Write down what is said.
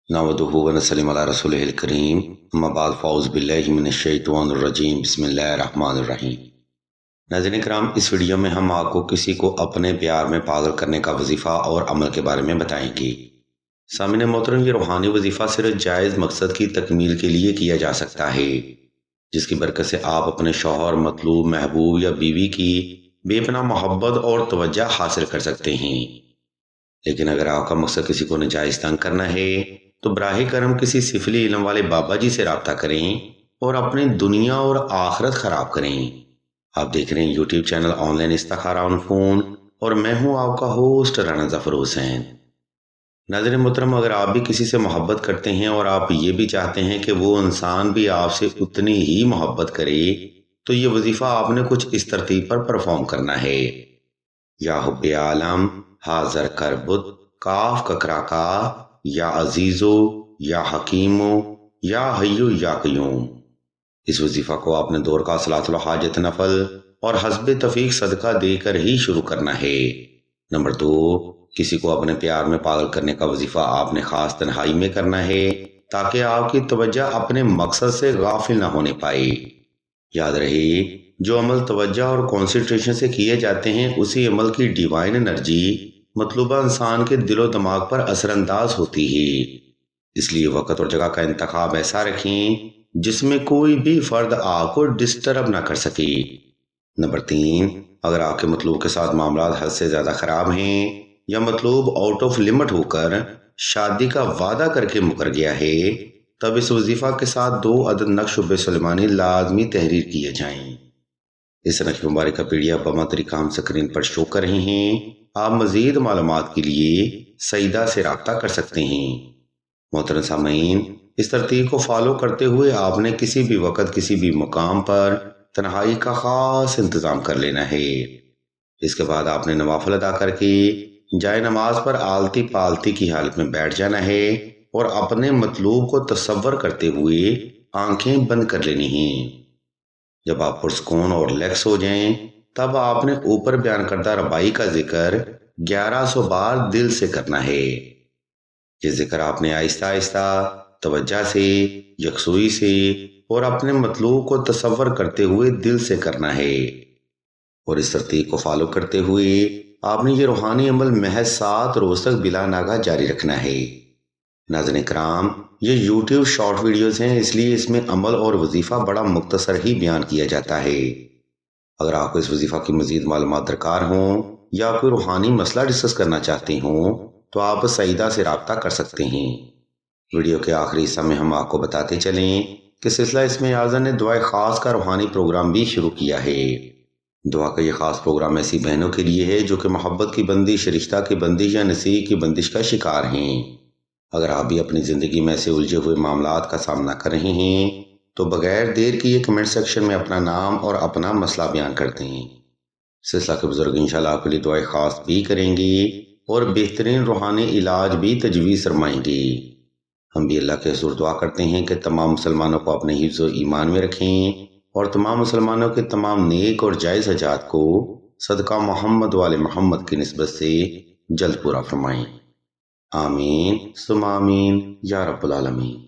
नहमदुहु व नसल्लिमु अला रसूलिहिल करीम अम्मा बाद फ़ाऊज़ु बिल्लाहि मिनश्शैतानिर रजीम बिस्मिल्लाहिर रहमानिर रहीम। नाज़रीन किराम, इस वीडियो में हम आपको किसी को अपने प्यार में पागल करने का वजीफा और अमल के बारे में बताएंगे। सामिन मोहतरम, ये रूहानी वजीफा सिर्फ जायज़ मकसद की तकमील के लिए किया जा सकता है, जिसकी बरकत से आप अपने शौहर, मतलूब, महबूब या बीवी की बेपनाह मोहब्बत और तवज्जो हासिल कर सकते हैं। लेकिन अगर आपका मकसद किसी को नाजायज तंग करना है तो बराहे करम किसी सिफली इल्म वाले बाबा जी से राब्ता करें और अपनी दुनिया और आखिरत खराब करें। आप देख रहे हैं यूट्यूब चैनल ऑनलाइन इस्तिखारा ऑन फोन और मैं हूं आपका होस्ट राना जफर हुसैन। नाज़रीन मोहतरम, अगर आप भी किसी से मोहब्बत करते हैं और आप ये भी चाहते हैं कि वो इंसान भी आपसे उतनी ही मोहब्बत करे, तो ये वजीफा आपने कुछ इस तरतीब पर परफॉर्म करना है। या हुब्बे आलम हाजर करबुत काफ ककराका या अजीजो या हकीमो या हय्यु या कयूम। इस वजीफा को आपने दो रकात सलातुल हाजत नफल और हस्बे तफीक सदका देकर ही शुरू करना है। नंबर 2, किसी को अपने प्यार में पागल करने का वजीफा आपने खास तन्हाई में करना है ताकि आपकी तवज्जो अपने मकसद से गाफिल ना होने पाए। याद रहे, जो अमल तवज्जो और कॉन्सेंट्रेशन से किए जाते हैं उसी अमल की डिवाइन एनर्जी मतलूबा इंसान के दिलो दिमाग पर असरअंदाज होती है। इसलिए वक्त और जगह का इंतखाब ऐसा रखें जिसमें कोई भी फर्द आपको डिस्टर्ब ना कर सके। नंबर 3, अगर आपके मतलूब के साथ मामला हद से ज्यादा खराब हैं या मतलूब आउट ऑफ लिमिट होकर शादी का वादा करके मुकर गया है, तब इस वजीफा के साथ 2 अदद नक्श सुलेमानी लाजमी तहरीर किए जाएं। इस नक्श मुबारक का पीडीएफ बमा तरीका हम स्क्रीन पर शो कर रहे हैं। आप मजीद मालूमात के लिए सईदा से राब्ता कर सकते हैं। मोहतरम सामीन, इस तरतीब को फॉलो करते हुए आपने किसी भी वक्त किसी भी मुकाम पर तन्हाई का खास इंतजाम कर लेना है। इसके बाद आपने नवाफिल अदा करके जाए नमाज पर आलती पालती की हालत में बैठ जाना है और अपने मतलूब को तसव्वुर करते हुए आंखें बंद कर लेनी हैं। जब आप पुरस्कून और रिलैक्स हो जाएं, तब आपने ऊपर बयान करदा रबाई का जिक्र 1100 बार दिल से करना है। ये जिक्र आपने आहिस्ता आहिस्ता तवज्जो से, यकसुई से और अपने मतलूब को तसव्वुर करते हुए दिल से करना है। और इस तरतीब को फॉलो करते हुए आपने ये रूहानी अमल महज 7 रोज तक बिला नागा जारी रखना है। नाज़रीन किराम, ये यूट्यूब शॉर्ट वीडियोस हैं, इसलिए इसमें अमल और वजीफा बड़ा मुख्तसर ही बयान किया जाता है। अगर आपको इस वजीफा की मजीद मालूमात दरकार हो या कोई रूहानी मसला डिस्कस करना चाहते हो तो आप सईदा से राब्ता कर सकते हैं। वीडियो के आखिरी हिस्सा में हम आपको बताते चलें कि सिलसिला इसमें आज़ा ने दुआ खास का रूहानी प्रोग्राम भी शुरू किया है। दुआ का ये खास प्रोग्राम ऐसी बहनों के लिए है जो कि मोहब्बत की बंदिश, रिश्ता की बंदिश या नसीब की बंदिश का शिकार हैं। अगर आप भी अपनी जिंदगी में ऐसे उलझे हुए मामलात का सामना कर रहे हैं तो बगैर देर किए कमेंट सेक्शन में अपना नाम और अपना मसला बयान कर दें। सिलसिला के बुजुर्ग इंशाल्लाह आपके लिए दुआ खास भी करेंगे और बेहतरीन रूहानी इलाज भी तजवीज़ फरमाएंगे। हम भी अल्लाह के हुज़ूर दुआ करते हैं कि तमाम मुसलमानों को अपने हिफ्ज़ व ईमान में रखें और तमाम मुसलमानों के तमाम नेक और जायज़ हजात को सदका मोहम्मद वाले मोहम्मद की निस्बत से जल्द पूरा फरमाएं। आमीन सुम आमीन या रब्बुल आलमीन।